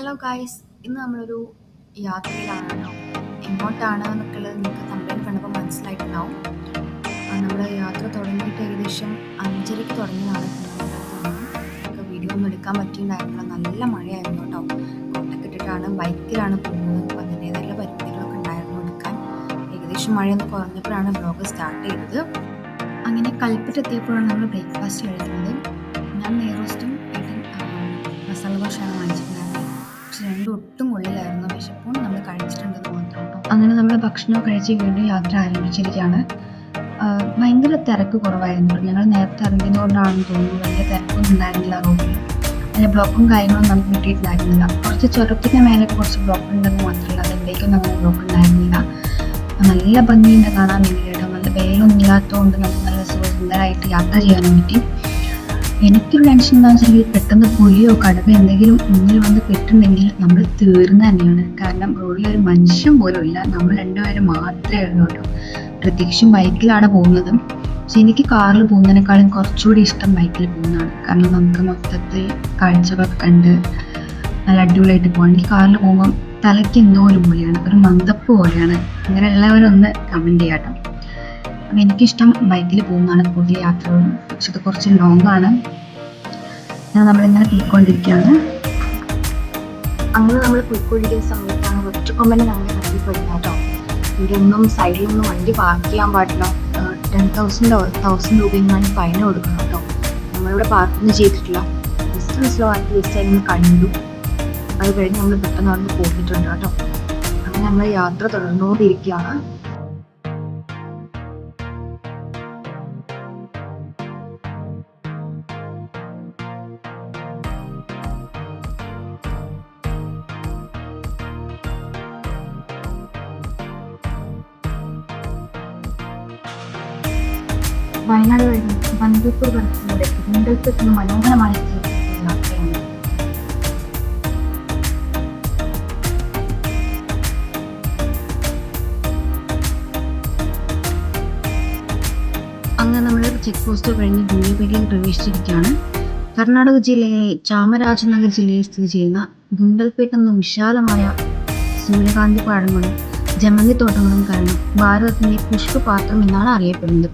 Hello guys, ഇന്ന് നമ്മളൊരു യാത്രയിലാണ് കേട്ടോ. എങ്ങോട്ടാണ് എന്നൊക്കെയുള്ളത് നിങ്ങൾക്ക് തമ്മിൽ കണ്ടപ്പോൾ മനസ്സിലായിട്ടുണ്ടാവും. നമ്മുടെ യാത്ര തുടങ്ങിയിട്ട് ഏകദേശം 5:30 തുടങ്ങിയതാണ്. നമുക്ക് വീഡിയോ ഒന്നും എടുക്കാൻ പറ്റിയിട്ടുണ്ടായിരുന്നില്ല. നല്ല മഴയായിരുന്നു കേട്ടോ. കോട്ടൊക്കെ ഇട്ടിട്ടാണ് ബൈക്കിലാണ് പോകുന്നത്. അപ്പോൾ അതിൻ്റേതായുള്ള പരിമിതികളൊക്കെ ഉണ്ടായിരുന്നു എടുക്കാൻ. ഏകദേശം മഴയൊന്ന് കുറഞ്ഞപ്പോഴാണ് വ്ലോഗ് സ്റ്റാർട്ട് ചെയ്തത്. അങ്ങനെ കൽപ്പറ്റെത്തിയപ്പോഴാണ് നമ്മൾ ബ്രേക്ക്ഫാസ്റ്റ് കഴിക്കുന്നത്. ഞാൻ നെയ്റോസ്റ്റും മസാല ദോശയാണ് വാങ്ങിച്ചിട്ടുണ്ടായിരുന്നത്. പക്ഷെ രണ്ടും ഒട്ടും കൊള്ളിലായിരുന്നു. വിശപ്പും നമ്മൾ കഴിച്ചിട്ടുണ്ടെന്ന് മാത്രം കേട്ടോ. അങ്ങനെ നമ്മൾ ഭക്ഷണം കഴിച്ച് വീണ്ടും യാത്ര ആരംഭിച്ചിരിക്കുകയാണ്. ഭയങ്കര തിരക്ക് കുറവായിരുന്നു. ഞങ്ങൾ നേരത്തെ ഇറങ്ങിയതുകൊണ്ടാണെന്ന് തോന്നുന്നു വലിയ തിരക്കൊന്നും ഉണ്ടായിരുന്നില്ല റോഡിൽ. അതിൻ്റെ ബ്ലോക്കും കാര്യങ്ങളും നമുക്ക് കിട്ടിയിട്ടുണ്ടായിരുന്നില്ല. കുറച്ച് ചുരത്തിൻ്റെ മേലെ കുറച്ച് ബ്ലോക്ക് ഉണ്ടെന്ന് മാത്രമല്ല, അതിലേക്കൊന്നും അങ്ങനെ ബ്ലോക്ക് ഉണ്ടായിരുന്നില്ല. നല്ല ഭംഗിയുണ്ട് കാണാൻ വേണ്ടിയിട്ട്. നല്ല വെയിലൊന്നും ഇല്ലാത്തതുകൊണ്ട് നമുക്ക് നല്ല സുന്ദരമായിട്ട് യാത്ര ചെയ്യാനും പറ്റി. എനിക്കൊരു ടെൻഷൻ എന്താണെന്ന് വെച്ചാൽ പെട്ടെന്ന് പുലിയോ കടുവ എന്തെങ്കിലും മുന്നിൽ വന്ന് പെട്ടുണ്ടെങ്കിൽ നമ്മൾ തീർന്നു തന്നെയാണ്. കാരണം റോഡിലൊരു മനുഷ്യൻ പോലും ഇല്ല, നമ്മൾ രണ്ടുപേരും മാത്രമേ ഉള്ളൂ കേട്ടോ. പ്രത്യേകിച്ചും ബൈക്കിലാണ് പോകുന്നത്. പക്ഷെ എനിക്ക് കാറിൽ പോകുന്നതിനേക്കാളും കുറച്ചുകൂടി ഇഷ്ടം ബൈക്കിൽ പോകുന്നതാണ്. കാരണം നമുക്ക് മൊത്തത്തിൽ കാഴ്ചകളൊക്കെ കണ്ട് നല്ല അടിപൊളിയായിട്ട് പോകാം. എനിക്ക് കാറിൽ പോകുമ്പം തലയ്ക്ക് എന്തോ ഒരു പോലെയാണ്, ഒരു മന്ദപ്പ് പോലെയാണ്. അങ്ങനെയുള്ളവരൊന്ന് കമൻറ്റ് ചെയ്യാം കേട്ടോ. അപ്പം എനിക്കിഷ്ടം ബൈക്കിൽ പോകുന്നതാണ് കൂടുതൽ യാത്രകളും. പക്ഷെ ഇത് കുറച്ച് ലോങ് ആണ്. നമ്മളിങ്ങനെ പോയിക്കൊണ്ടിരിക്കുകയാണ്. അങ്ങനെ നമ്മൾ പോയിക്കൊണ്ടിരിക്കുന്ന സമയത്താണ് ഒറ്റക്കൊമ്പനെ നമ്മൾ കണ്ടിപ്പോയില്ല കേട്ടോ. ഇവിടെ ഒന്നും സൈഡിലൊന്നും വണ്ടി പാർക്ക് ചെയ്യാൻ പാടില്ല. 10,000 രൂപയെങ്ങാനും ഫൈൻ കൊടുക്കണം കേട്ടോ. നമ്മളിവിടെ പാർക്കൊന്നും ചെയ്തിട്ടില്ല. ജസ്റ്റ് സ്ലോ ആക്കി ജസ്റ്റ് അതിന് കണ്ടു. അത് കഴിഞ്ഞ് നമ്മൾ പെട്ടെന്ന് അവിടെ പോയിട്ടുണ്ട് കേട്ടോ. അങ്ങനെ നമ്മൾ യാത്ര തുടർന്നുകൊണ്ടിരിക്കുകയാണ്. വയനാട് കഴിഞ്ഞ് ബന്ദിപ്പൂർ കടത്തിലൂടെ ഗുണ്ടൽപേട്ട് മനോഹരമായ യാത്രയാണ്. അങ്ങനെ നമ്മൾ ചെക്ക് പോസ്റ്റ് കഴിഞ്ഞ് ഗുണ്ടൽപേട്ടിലേക്ക് പ്രവേശിച്ചിരിക്കുകയാണ്. കർണാടക ജില്ലയിലെ ചാമരാജനഗർ ജില്ലയിൽ സ്ഥിതി ചെയ്യുന്ന ഗുണ്ടൽപേട്ട് എന്ന വിശാലമായ സൂര്യകാന്തി പാടങ്ങളും ജമന്തിത്തോട്ടങ്ങളും കാരണം ഭാരതത്തിന്റെ പുഷ്പപാത്രം എന്നാണ് അറിയപ്പെടുന്നത്.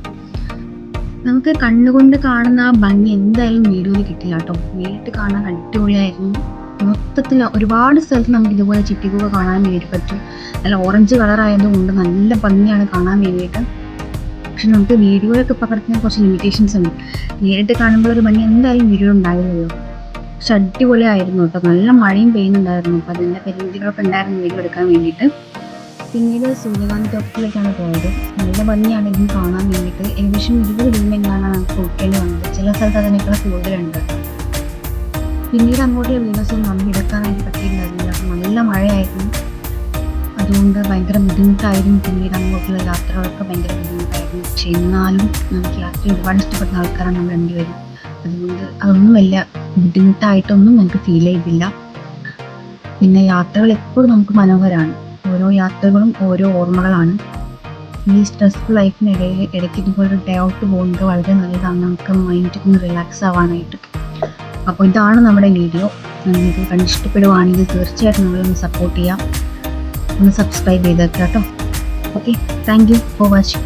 നമുക്ക് കണ്ണുകൊണ്ട് കാണുന്ന ആ ഭംഗി എന്തായാലും വീഡിയോയിൽ കിട്ടില്ല കേട്ടോ. നേരിട്ട് കാണാൻ അടിപൊളിയായിരുന്നു. മൊത്തത്തിൽ ഒരുപാട് സ്ഥലത്ത് നമുക്ക് ഇതുപോലെ ചിട്ടികൂവ കാണാൻ വേണ്ടി പറ്റും. നല്ല ഓറഞ്ച് കളറായതുകൊണ്ട് നല്ല ഭംഗിയാണ് കാണാൻ വേണ്ടിയിട്ട്. പക്ഷെ നമുക്ക് വീഡിയോയിലൊക്കെ പകർത്തുന്ന കുറച്ച് ലിമിറ്റേഷൻസ് ഉണ്ട്. നേരിട്ട് കാണുമ്പോൾ ഒരു ഭംഗി എന്തായാലും വീഡിയോ ഉണ്ടാവില്ലല്ലോ. പക്ഷെ അടിപൊളിയായിരുന്നു കേട്ടോ. നല്ല മഴയും പെയ്യുന്നുണ്ടായിരുന്നു. അപ്പോൾ അതിൻ്റെ പരിമിതികളൊക്കെ ഉണ്ടായിരുന്നു വീഡിയോ എടുക്കാൻ വേണ്ടിയിട്ട്. പിന്നീട് സൂര്യകാന്തി തോട്ടത്തിലേക്കാണ് പോയത്. നല്ല ഭംഗിയാണ് ഇതും കാണാൻ വേണ്ടിയിട്ട്. ഏകദേശം 20 രൂപ എങ്ങാണ് നമുക്ക് കൊടുക്കേണ്ടി വന്നത്. ചില സ്ഥലത്ത് അതിനേക്കാൾ കൂടുതലുണ്ട്. പിന്നീട് അങ്ങോട്ടുള്ള വീഡിയോസൊന്നും നമുക്ക് എടുക്കാനായിട്ട് പറ്റിയിട്ടുണ്ടായിരുന്നില്ല. നല്ല മഴയായിരുന്നു. അതുകൊണ്ട് ഭയങ്കര ബുദ്ധിമുട്ടായിരുന്നു. പിന്നീട് അങ്ങോട്ടുള്ള യാത്രകളൊക്കെ ഭയങ്കര ബുദ്ധിമുട്ടായിരുന്നു. പക്ഷെ എന്നാലും നമുക്ക് യാത്ര ഒരുപാട് ഇഷ്ടപ്പെടുന്ന ആൾക്കാരാണ് നമ്മൾ രണ്ടുപേരും. അതുകൊണ്ട് അതൊന്നും വലിയ ബുദ്ധിമുട്ടായിട്ടൊന്നും നമുക്ക് ഫീൽ ചെയ്തില്ല. പിന്നെ യാത്രകൾ എപ്പോഴും നമുക്ക് മനോഹരമാണ്. ഓരോ യാത്രകളും ഓരോ ഓർമ്മകളാണ്. ഈ സ്ട്രെസ്ഫുൾ ലൈഫിനിടയിൽ ഇടയ്ക്ക് ഇതുപോലെ ഡേ ഔട്ട് പോകുന്നത് വളരെ നല്ലതാണ്. നമുക്ക് മൈൻഡ് ഒന്ന് റിലാക്സ് ആവാനായിട്ട്. അപ്പോൾ ഇതാണ് നമ്മുടെ വീഡിയോ. നിങ്ങൾക്ക് കണ്ടിഷ്ടപ്പെടുവാണെങ്കിൽ തീർച്ചയായിട്ടും നമ്മളൊന്ന് സപ്പോർട്ട് ചെയ്യാം. ഒന്ന് സബ്സ്ക്രൈബ് ചെയ്തേക്കാം കേട്ടോ. Okay, thank you for watching.